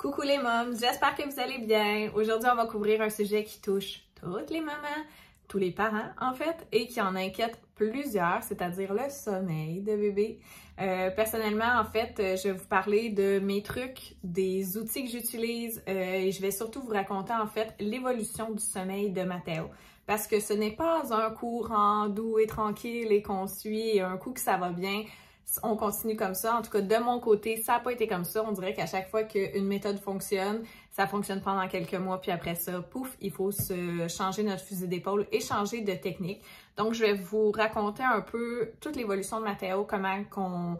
Coucou les mômes, j'espère que vous allez bien. Aujourd'hui, on va couvrir un sujet qui touche toutes les mamans, tous les parents en fait, et qui en inquiète plusieurs, c'est-à-dire le sommeil de bébé. Personnellement, en fait, je vais vous parler de mes trucs, des outils que j'utilise et je vais surtout vous raconter en fait l'évolution du sommeil de Matteo. Parce que ce n'est pas un courant doux et tranquille et qu'on suit et un coup que ça va bien, on continue comme ça. En tout cas, de mon côté, ça n'a pas été comme ça. On dirait qu'à chaque fois qu'une méthode fonctionne, ça fonctionne pendant quelques mois, puis après ça, pouf, il faut se changer notre fusil d'épaule et changer de technique. Donc, je vais vous raconter un peu toute l'évolution de Matteo, comment qu'on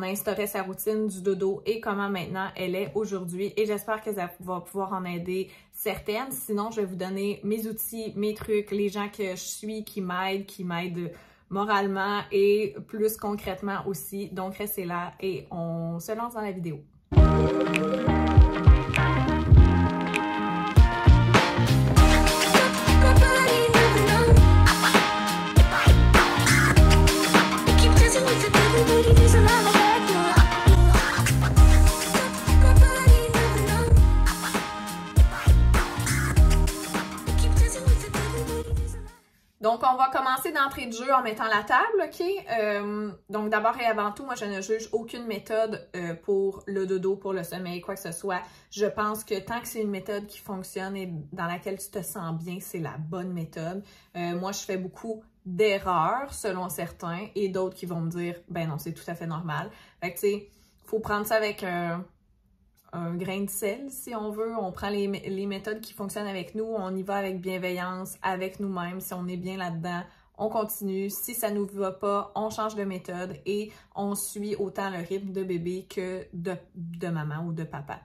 a instauré sa routine du dodo et comment maintenant elle est aujourd'hui. Et j'espère que ça va pouvoir en aider certaines. Sinon, je vais vous donner mes outils, mes trucs, les gens que je suis qui m'aident moralement et plus concrètement aussi. Donc, restez là et on se lance dans la vidéo. Donc, on va commencer d'entrée de jeu en mettant la table, OK? Donc, d'abord et avant tout, moi, je ne juge aucune méthode pour le dodo, pour le sommeil, quoi que ce soit. Je pense que tant que c'est une méthode qui fonctionne et dans laquelle tu te sens bien, c'est la bonne méthode. Moi, je fais beaucoup d'erreurs, selon certains, et d'autres qui vont me dire, ben non, c'est tout à fait normal. Fait que, tu sais, faut prendre ça avec un grain de sel, si on veut. On prend les méthodes qui fonctionnent avec nous, on y va avec bienveillance, avec nous-mêmes. Si on est bien là-dedans, on continue. Si ça ne nous va pas, on change de méthode et on suit autant le rythme de bébé que de maman ou de papa.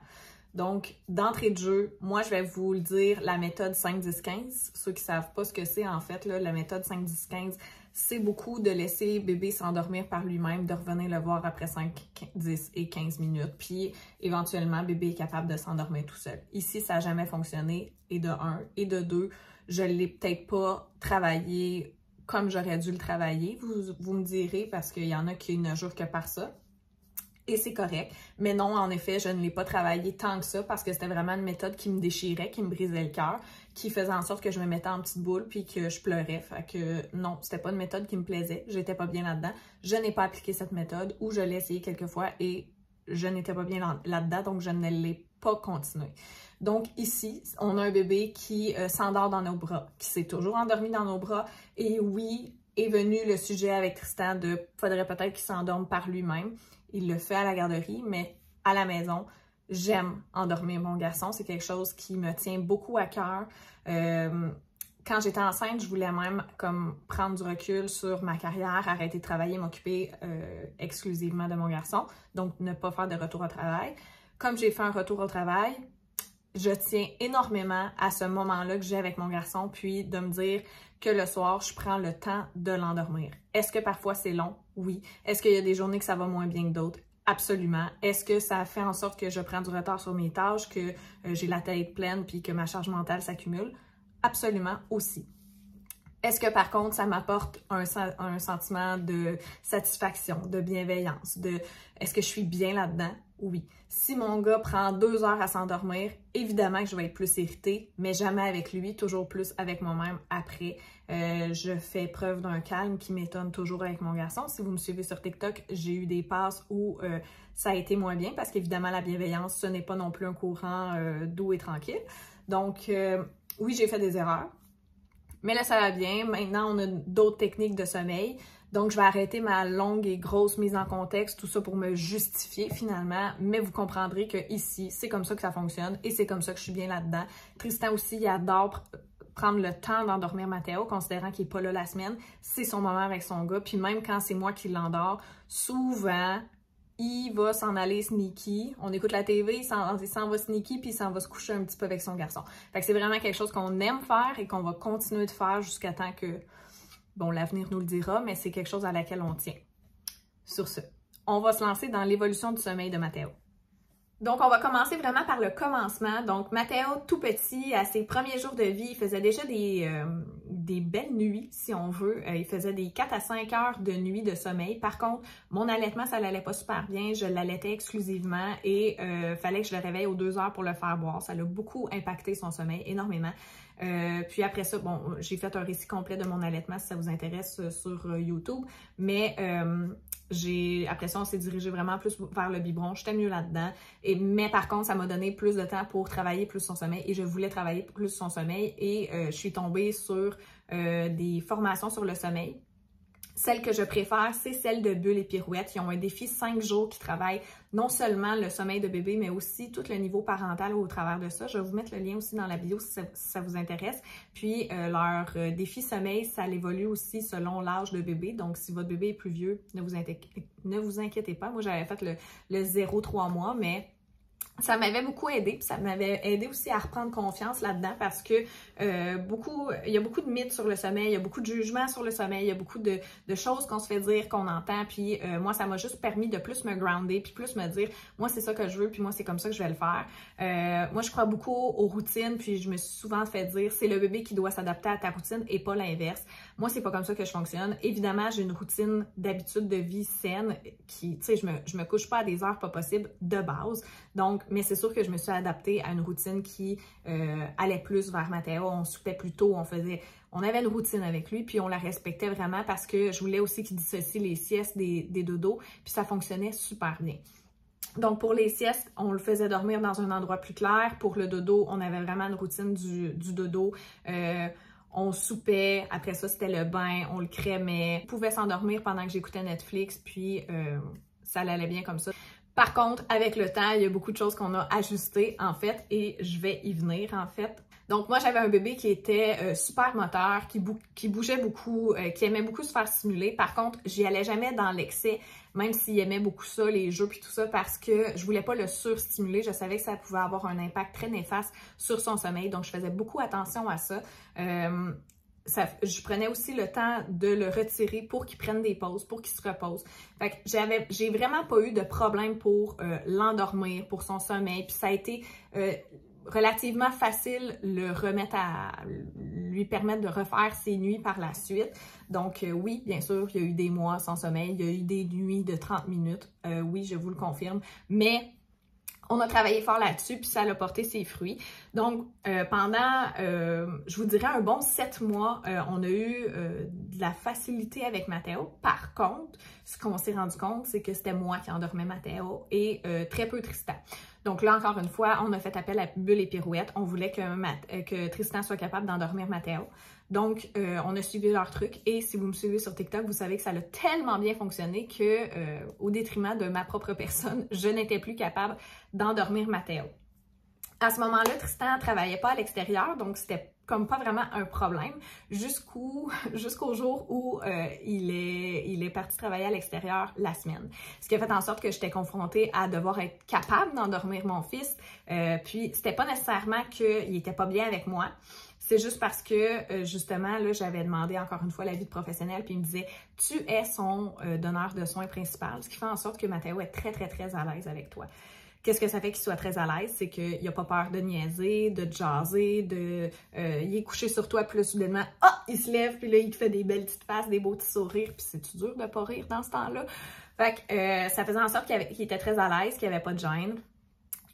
Donc, d'entrée de jeu, moi, je vais vous le dire, la méthode 5-10-15. Ceux qui ne savent pas ce que c'est, en fait, là, la méthode 5-10-15, c'est beaucoup de laisser bébé s'endormir par lui-même, de revenir le voir après 5, 10 et 15 minutes. Puis, éventuellement, bébé est capable de s'endormir tout seul. Ici, ça n'a jamais fonctionné. Et de 1 et de 2, je ne l'ai peut-être pas travaillé comme j'aurais dû le travailler. Vous me direz, parce qu'il y en a qui ne jurent que par ça. Et c'est correct. Mais non, en effet, je ne l'ai pas travaillé tant que ça parce que c'était vraiment une méthode qui me déchirait, qui me brisait le cœur, qui faisait en sorte que je me mettais en petite boule puis que je pleurais. Fait que non, c'était pas une méthode qui me plaisait. J'étais pas bien là-dedans. Je n'ai pas appliqué cette méthode ou je l'ai essayé quelques fois et je n'étais pas bien là-dedans, donc je ne l'ai pas continué. Donc ici, on a un bébé qui s'endort dans nos bras, qui s'est toujours endormi dans nos bras. Et oui, est venu le sujet avec Tristan de faudrait peut-être qu'il s'endorme par lui-même. Il le fait à la garderie, mais à la maison, j'aime endormir mon garçon. C'est quelque chose qui me tient beaucoup à cœur. Quand j'étais enceinte, je voulais même comme prendre du recul sur ma carrière, arrêter de travailler, m'occuper exclusivement de mon garçon, donc ne pas faire de retour au travail. Comme j'ai fait un retour au travail, je tiens énormément à ce moment-là que j'ai avec mon garçon, puis de me dire que le soir, je prends le temps de l'endormir. Est-ce que parfois c'est long? Oui. Est-ce qu'il y a des journées que ça va moins bien que d'autres? Absolument. Est-ce que ça fait en sorte que je prends du retard sur mes tâches, que j'ai la tête pleine puis que ma charge mentale s'accumule? Absolument aussi. Est-ce que par contre, ça m'apporte un sentiment de satisfaction, de bienveillance, est-ce que je suis bien là-dedans? Oui. Si mon gars prend 2 heures à s'endormir, évidemment que je vais être plus irritée, mais jamais avec lui, toujours plus avec moi-même après. Je fais preuve d'un calme qui m'étonne toujours avec mon garçon. Si vous me suivez sur TikTok, j'ai eu des passes où ça a été moins bien parce qu'évidemment, la bienveillance, ce n'est pas non plus un courant doux et tranquille. Donc, oui, j'ai fait des erreurs. Mais là, ça va bien. Maintenant, on a d'autres techniques de sommeil. Donc, je vais arrêter ma longue et grosse mise en contexte, tout ça pour me justifier finalement. Mais vous comprendrez que ici, c'est comme ça que ça fonctionne et c'est comme ça que je suis bien là-dedans. Tristan aussi, il adore prendre le temps d'endormir Matteo, considérant qu'il n'est pas là la semaine. C'est son moment avec son gars. Puis même quand c'est moi qui l'endors, souvent, il va s'en aller sneaky. On écoute la TV, il s'en va sneaky, puis il s'en va se coucher un petit peu avec son garçon. Fait que c'est vraiment quelque chose qu'on aime faire et qu'on va continuer de faire jusqu'à temps que, bon, l'avenir nous le dira, mais c'est quelque chose à laquelle on tient. Sur ce, on va se lancer dans l'évolution du sommeil de Matteo. Donc, on va commencer vraiment par le commencement. Donc, Matteo, tout petit, à ses premiers jours de vie, il faisait déjà des belles nuits, si on veut. Il faisait des 4 à 5 heures de nuit de sommeil. Par contre, mon allaitement, ça l'allait pas super bien. Je l'allaitais exclusivement et fallait que je le réveille aux 2 heures pour le faire boire. Ça l'a beaucoup impacté son sommeil, énormément. Puis après ça, bon, j'ai fait un récit complet de mon allaitement si ça vous intéresse sur YouTube. Mais après ça, on s'est dirigé vraiment plus vers le biberon. J'étais mieux là-dedans. Mais par contre, ça m'a donné plus de temps pour travailler plus son sommeil et je voulais travailler plus son sommeil et je suis tombée sur des formations sur le sommeil. Celle que je préfère, c'est celle de Bulle et Pirouette. Ils ont un défi 5 jours qui travaille non seulement le sommeil de bébé, mais aussi tout le niveau parental au travers de ça. Je vais vous mettre le lien aussi dans la bio si ça vous intéresse. Puis, leur défi sommeil, ça évolue aussi selon l'âge de bébé. Donc, si votre bébé est plus vieux, ne vous inquiétez pas. Moi, j'avais fait le 0-3 mois, mais ça m'avait beaucoup aidé, puis ça m'avait aidé aussi à reprendre confiance là-dedans parce que il y a beaucoup de mythes sur le sommeil, il y a beaucoup de jugements sur le sommeil, il y a beaucoup de choses qu'on se fait dire, qu'on entend, puis moi, ça m'a juste permis de plus me grounder, puis plus me dire, moi, c'est ça que je veux, puis moi, c'est comme ça que je vais le faire. Moi, je crois beaucoup aux routines, puis je me suis souvent fait dire, c'est le bébé qui doit s'adapter à ta routine et pas l'inverse. Moi, c'est pas comme ça que je fonctionne. Évidemment, j'ai une routine d'habitude de vie saine qui, tu sais, je me couche pas à des heures pas possibles de base. Donc, mais c'est sûr que je me suis adaptée à une routine qui allait plus vers Mathéo. On soupait plus tôt, on avait une routine avec lui, puis on la respectait vraiment parce que je voulais aussi qu'il dissocie les siestes des dodos, puis ça fonctionnait super bien. Donc, pour les siestes, on le faisait dormir dans un endroit plus clair. Pour le dodo, on avait vraiment une routine du dodo. On soupait, après ça, c'était le bain, on le crémait. On pouvait s'endormir pendant que j'écoutais Netflix, puis ça allait bien comme ça. Par contre, avec le temps, il y a beaucoup de choses qu'on a ajustées, en fait, et je vais y venir, en fait. Donc, moi, j'avais un bébé qui était super moteur, qui bougeait beaucoup, qui aimait beaucoup se faire stimuler. Par contre, j'y allais jamais dans l'excès, même s'il aimait beaucoup ça, les jeux puis tout ça, parce que je voulais pas le surstimuler. Je savais que ça pouvait avoir un impact très néfaste sur son sommeil, donc je faisais beaucoup attention à ça. Je prenais aussi le temps de le retirer pour qu'il prenne des pauses, pour qu'il se repose. Fait que j'ai vraiment pas eu de problème pour l'endormir, pour son sommeil. Puis ça a été relativement facile lui permettre de refaire ses nuits par la suite. Donc oui, bien sûr, il y a eu des mois sans sommeil, il y a eu des nuits de 30 minutes. Oui, je vous le confirme. Mais on a travaillé fort là-dessus, puis ça a porté ses fruits. Donc, pendant, je vous dirais, un bon 7 mois, on a eu de la facilité avec Mathéo. Par contre, ce qu'on s'est rendu compte, c'est que c'était moi qui endormais Mathéo et très peu Tristan. Donc là, encore une fois, on a fait appel à Bulle et Pirouette. On voulait que Tristan soit capable d'endormir Mathéo. Donc, on a suivi leur truc et si vous me suivez sur TikTok, vous savez que ça a tellement bien fonctionné que, au détriment de ma propre personne, je n'étais plus capable d'endormir Mathéo. À ce moment-là, Tristan ne travaillait pas à l'extérieur, donc c'était comme pas vraiment un problème jusqu'au jour où il est parti travailler à l'extérieur la semaine. Ce qui a fait en sorte que j'étais confrontée à devoir être capable d'endormir mon fils. Puis, c'était pas nécessairement qu'il était pas bien avec moi. C'est juste parce que, justement, là, j'avais demandé encore une fois l'avis de professionnel, puis il me disait « Tu es son donneur de soins principal », ce qui fait en sorte que Mathéo est très, très, très à l'aise avec toi. Qu'est-ce que ça fait qu'il soit très à l'aise? C'est qu'il n'a pas peur de niaiser, de jaser, il est couché sur toi, puis là, soudainement, il se lève, puis là, il te fait des belles petites faces, des beaux petits sourires, puis c'est-tu dur de pas rire dans ce temps-là? Fait que ça faisait en sorte qu'il était très à l'aise, qu'il n'y avait pas de gêne.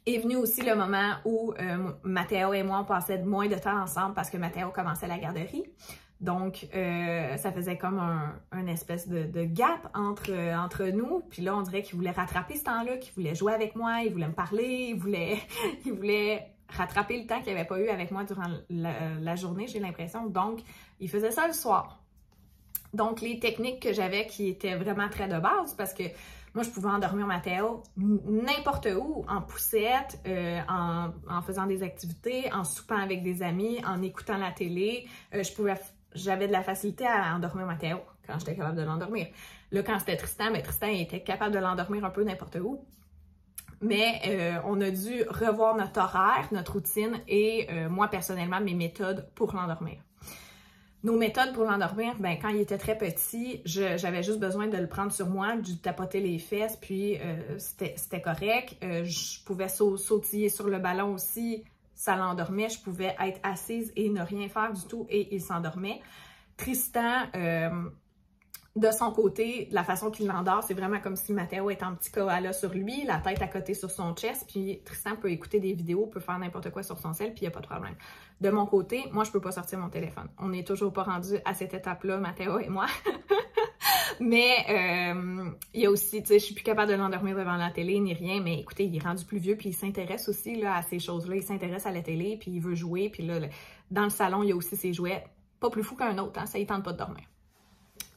Est venu aussi le moment où Mathéo et moi, on passait moins de temps ensemble parce que Mathéo commençait la garderie. Donc, ça faisait comme un espèce de gap entre nous. Puis là, on dirait qu'il voulait rattraper ce temps-là, qu'il voulait jouer avec moi, il voulait me parler, il voulait rattraper le temps qu'il n'avait pas eu avec moi durant la journée, j'ai l'impression. Donc, il faisait ça le soir. Donc, les techniques que j'avais qui étaient vraiment très de base parce que moi, je pouvais endormir Mathéo n'importe où, en poussette, en faisant des activités, en soupant avec des amis, en écoutant la télé. J'avais de la facilité à endormir Mathéo quand j'étais capable de l'endormir. Là, quand c'était Tristan, mais Tristan était capable de l'endormir un peu n'importe où. Mais on a dû revoir notre horaire, notre routine et moi, personnellement, mes méthodes pour l'endormir. Nos méthodes pour l'endormir, ben quand il était très petit, j'avais juste besoin de le prendre sur moi, de lui tapoter les fesses, puis c'était correct. Je pouvais sautiller sur le ballon aussi, ça l'endormait. Je pouvais être assise et ne rien faire du tout et il s'endormait. Tristan, de son côté, la façon qu'il l'endort, c'est vraiment comme si Mathéo est en petit koala sur lui, la tête à côté sur son chest, puis Tristan peut écouter des vidéos, peut faire n'importe quoi sur son cell, puis il n'y a pas de problème. De mon côté, moi, je peux pas sortir mon téléphone. On n'est toujours pas rendu à cette étape-là, Mathéo et moi. Mais il y a aussi, tu sais, je suis plus capable de l'endormir devant la télé ni rien, mais écoutez, il est rendu plus vieux, puis il s'intéresse aussi là, à ces choses-là. Il s'intéresse à la télé, puis il veut jouer, puis là, dans le salon, il y a aussi ses jouets. Pas plus fou qu'un autre, hein, ça ne tente pas de dormir.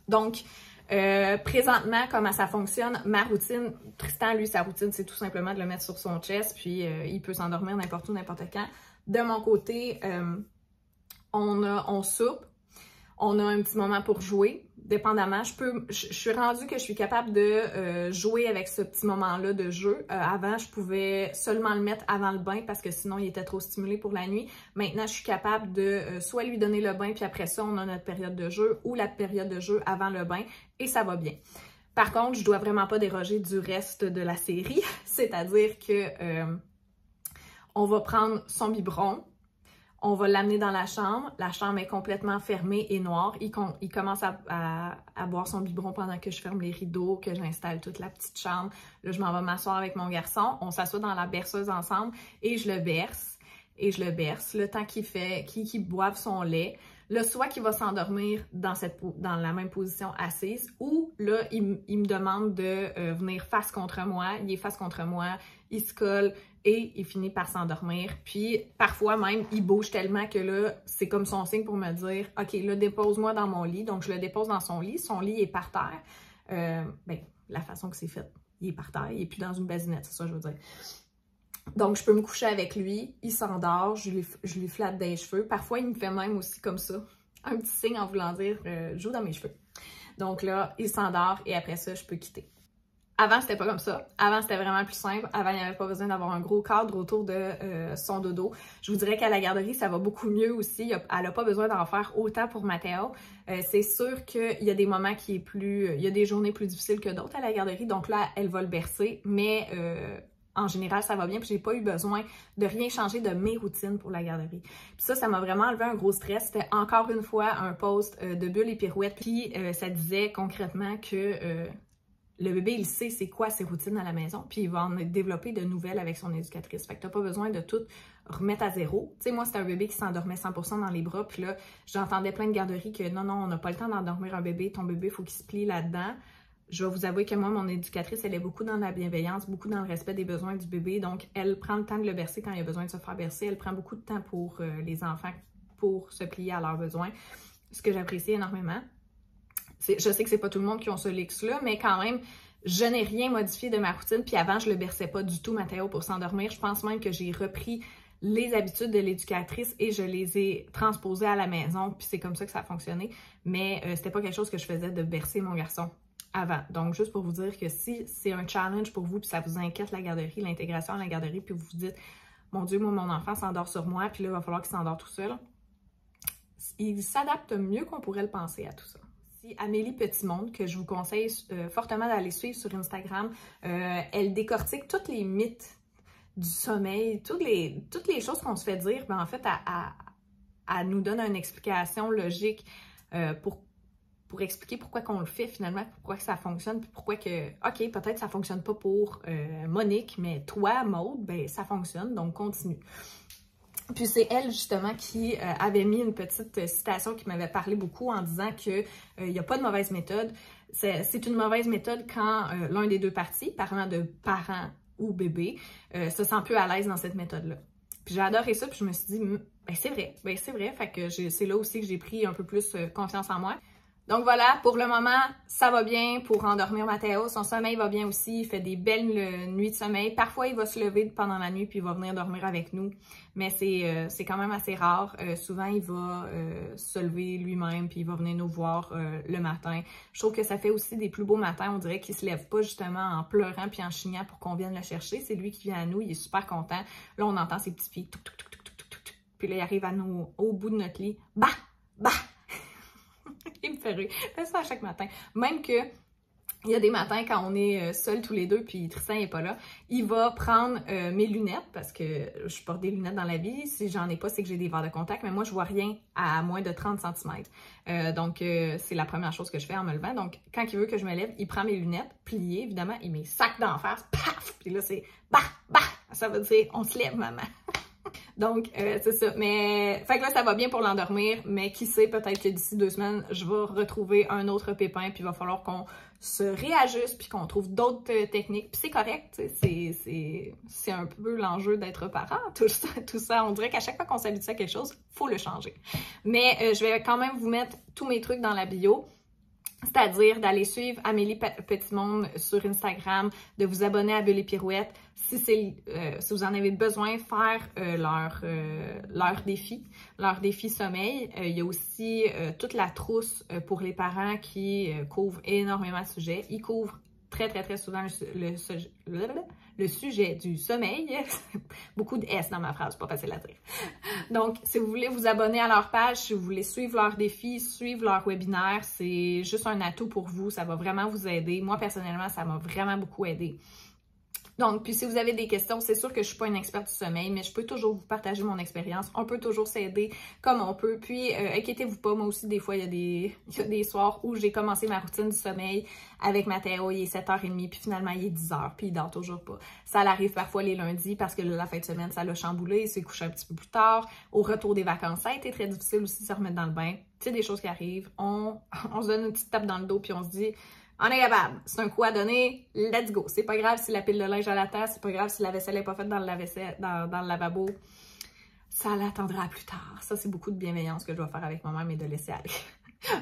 Donc, présentement, comment ça fonctionne, ma routine, Tristan, lui, sa routine, c'est tout simplement de le mettre sur son chest, puis il peut s'endormir n'importe où, n'importe quand. De mon côté, on soupe, on a un petit moment pour jouer, dépendamment. Je suis rendue que je suis capable de jouer avec ce petit moment-là de jeu. Avant, je pouvais seulement le mettre avant le bain parce que sinon, il était trop stimulé pour la nuit. Maintenant, je suis capable de soit lui donner le bain, puis après ça, on a notre période de jeu, ou la période de jeu avant le bain, et ça va bien. Par contre, je dois vraiment pas déroger du reste de la série, c'est-à-dire que on va prendre son biberon, on va l'amener dans la chambre est complètement fermée et noire. Il commence à boire son biberon pendant que je ferme les rideaux, que j'installe toute la petite chambre. Là, je m'en vais m'asseoir avec mon garçon, on s'assoit dans la berceuse ensemble et je le berce. Le temps qu'il boive son lait. Là, soit qu'il va s'endormir dans la même position assise, ou là, il me demande de venir face contre moi. Il est face contre moi, il se colle et il finit par s'endormir. Puis, parfois même, il bouge tellement que là, c'est comme son signe pour me dire « Ok, là, dépose-moi dans mon lit. » Donc, je le dépose dans son lit. Son lit est par terre. La façon que c'est fait, il est par terre. Il n'est plus dans une basinette, c'est ça que je veux dire. Donc, je peux me coucher avec lui, il s'endort, je lui flatte des cheveux. Parfois, il me fait même aussi comme ça, un petit signe en voulant dire « joue dans mes cheveux ». Donc là, il s'endort et après ça, je peux quitter. Avant, c'était pas comme ça. Avant, c'était vraiment plus simple. Avant, il n'y avait pas besoin d'avoir un gros cadre autour de son dodo. Je vous dirais qu'à la garderie, ça va beaucoup mieux aussi. Elle n'a pas besoin d'en faire autant pour Mathéo. C'est sûr qu'il y a des moments il y a des journées plus difficiles que d'autres à la garderie. Donc là, elle va le bercer, mais en général, ça va bien, puis j'ai pas eu besoin de rien changer de mes routines pour la garderie. Puis ça m'a vraiment enlevé un gros stress. C'était encore une fois un post de Bulle et Pirouette, puis ça disait concrètement que le bébé, il sait c'est quoi ses routines à la maison, puis il va en développer de nouvelles avec son éducatrice. Fait que t'as pas besoin de tout remettre à zéro. Tu sais, moi, c'était un bébé qui s'endormait 100% dans les bras, puis là, j'entendais plein de garderies que non, on n'a pas le temps d'endormir un bébé, ton bébé, il faut qu'il se plie là-dedans. Je vais vous avouer que moi, mon éducatrice, elle est beaucoup dans la bienveillance, beaucoup dans le respect des besoins du bébé. Donc, elle prend le temps de le bercer quand il a besoin de se faire bercer. Elle prend beaucoup de temps pour les enfants, pour se plier à leurs besoins, ce que j'apprécie énormément. Je sais que c'est pas tout le monde qui a ce luxe-là, mais quand même, je n'ai rien modifié de ma routine. Puis avant, je le berçais pas du tout, Mathéo, pour s'endormir. Je pense même que j'ai repris les habitudes de l'éducatrice et je les ai transposées à la maison. Puis c'est comme ça que ça a fonctionné. Mais c'était pas quelque chose que je faisais de bercer mon garçon avant. Donc, juste pour vous dire que si c'est un challenge pour vous, puis ça vous inquiète la garderie, l'intégration à la garderie, puis vous vous dites, mon Dieu, moi, mon enfant s'endort sur moi, puis là, il va falloir qu'il s'endort tout seul. Il s'adapte mieux qu'on pourrait le penser à tout ça. Amélie Petitmonde, que je vous conseille fortement d'aller suivre sur Instagram, elle décortique tous les mythes du sommeil, toutes les choses qu'on se fait dire, mais en fait, elle nous donne une explication logique pour expliquer pourquoi qu'on le fait finalement, pourquoi que ça fonctionne, puis pourquoi que, OK, peut-être ça fonctionne pas pour Monique, mais toi, Maude, ben ça fonctionne, donc continue. Puis c'est elle, justement, qui avait mis une petite citation qui m'avait parlé beaucoup en disant qu'il n'y a pas de mauvaise méthode. C'est une mauvaise méthode quand l'un des deux parties, parlant de parents ou bébé, se sent peu à l'aise dans cette méthode-là. Puis j'ai adoré ça, puis je me suis dit, ben c'est vrai. Fait que c'est là aussi que j'ai pris un peu plus confiance en moi. Donc voilà, pour le moment, ça va bien pour endormir Mathéo. Son sommeil va bien aussi, il fait des belles nuits de sommeil. Parfois, il va se lever pendant la nuit puis il va venir dormir avec nous. Mais c'est quand même assez rare. Souvent, il va se lever lui-même puis il va venir nous voir le matin. Je trouve que ça fait aussi des plus beaux matins. On dirait qu'il se lève pas justement en pleurant puis en chignant pour qu'on vienne le chercher. C'est lui qui vient à nous, il est super content. Là, on entend ses petits pieds. Touc, touc, touc, touc, touc, touc, touc. Puis là, il arrive à nous au bout de notre lit. Bah! Il me fait rire. Il fait ça à chaque matin. Même que il y a des matins quand on est seuls tous les deux, puis Tristan n'est pas là, il va prendre mes lunettes, parce que je porte des lunettes dans la vie. Si j'en ai pas, c'est que j'ai des verres de contact, mais moi, je vois rien à moins de 30 cm. Donc, c'est la première chose que je fais en me levant. Donc, quand il veut que je me lève, il prend mes lunettes, pliées, évidemment, il met sac d'en face, paf! Puis là, c'est bah, bah! Ça veut dire, on se lève, maman. Donc, c'est ça. Mais, fait que là, ça va bien pour l'endormir, mais qui sait, peut-être que d'ici 2 semaines, je vais retrouver un autre pépin, puis il va falloir qu'on se réajuste, puis qu'on trouve d'autres techniques. Puis c'est correct, c'est un peu l'enjeu d'être parent, tout ça. On dirait qu'à chaque fois qu'on s'habitue à quelque chose, il faut le changer. Mais je vais quand même vous mettre tous mes trucs dans la bio. C'est-à-dire d'aller suivre Amélie Petitmonde sur Instagram, de vous abonner à Bulle et Pirouette, si vous en avez besoin, faire leur défi sommeil. Il y a aussi toute la trousse pour les parents qui couvre énormément de sujets. Ils couvrent très, très, très souvent le sujet du sommeil. Beaucoup de S dans ma phrase, pas facile à dire. Donc, si vous voulez vous abonner à leur page, si vous voulez suivre leurs défis, suivre leurs webinaires, c'est juste un atout pour vous. Ça va vraiment vous aider. Moi, personnellement, ça m'a vraiment beaucoup aidé. Donc, puis si vous avez des questions, c'est sûr que je ne suis pas une experte du sommeil, mais je peux toujours vous partager mon expérience. On peut toujours s'aider comme on peut. Puis, inquiétez-vous pas, moi aussi, des fois, il y a des soirs où j'ai commencé ma routine du sommeil avec Mathéo, il est 7h30, puis finalement, il est 10h, puis il dort toujours pas. Ça arrive parfois les lundis parce que la fin de semaine, ça l'a chamboulé, il s'est couché un petit peu plus tard. Au retour des vacances, ça a été très difficile aussi de se remettre dans le bain. C'est des choses qui arrivent. On se donne une petite tape dans le dos, puis on se dit... On est capable. C'est un coup à donner. Let's go. C'est pas grave si la pile de linge à la terre. C'est pas grave si la vaisselle n'est pas faite dans le lavabo. Ça l'attendra plus tard. Ça, c'est beaucoup de bienveillance que je dois faire avec moi-même et de laisser aller.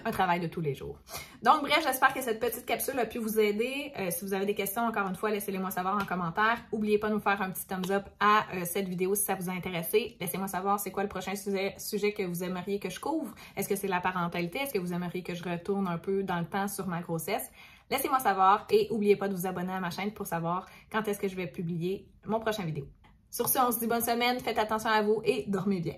Un travail de tous les jours. Donc, bref, j'espère que cette petite capsule a pu vous aider. Si vous avez des questions, encore une fois, laissez-les-moi savoir en commentaire. N'oubliez pas de nous faire un petit thumbs up à cette vidéo si ça vous a intéressé. Laissez-moi savoir c'est quoi le prochain sujet que vous aimeriez que je couvre. Est-ce que c'est la parentalité? Est-ce que vous aimeriez que je retourne un peu dans le temps sur ma grossesse? Laissez-moi savoir et n'oubliez pas de vous abonner à ma chaîne pour savoir quand est-ce que je vais publier mon prochain vidéo. Sur ce, on se dit bonne semaine, faites attention à vous et dormez bien.